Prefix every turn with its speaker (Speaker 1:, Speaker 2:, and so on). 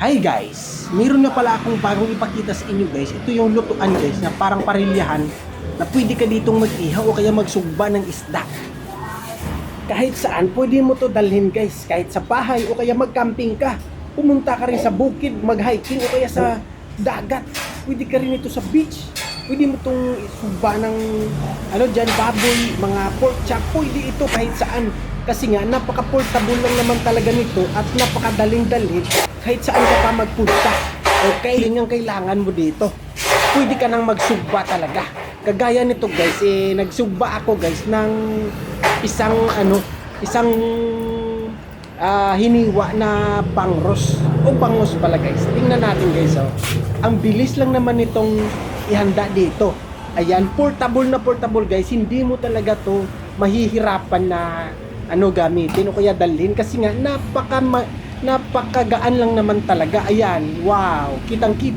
Speaker 1: Hi guys! Meron na pala akong bagong ipakita sa inyo guys. Ito yung lutuan guys na parang parilyahan na pwede ka ditong mag-ihaw o kaya magsugba ng isda. Kahit saan, pwede mo to dalhin guys. Kahit sa bahay o kaya mag-camping ka. Pumunta ka rin sa bukid, mag-hiking o kaya sa dagat. Pwede ka rin ito sa beach. Pwede mo itong isugba ng baboy, mga pork chop. Pwede ito kahit saan. Kasi nga, napaka-portable lang naman talaga nito at napakadaling dalhin kahit saan ka pa magpunta. Okay, yun yung kailangan mo dito. Pwede ka nang magsugba talaga. Kagaya nito guys, nagsugba ako guys ng isang hiniwa na bangros. O bangos pala guys. Tingnan natin guys. Oh. Ang bilis lang naman nitong ihanda dito. Ayan, portable na portable guys. Hindi mo talaga to mahihirapan na gamitin o kaya dalhin kasi nga napakagaan lang naman talaga. Ayan, wow, kitang-kita.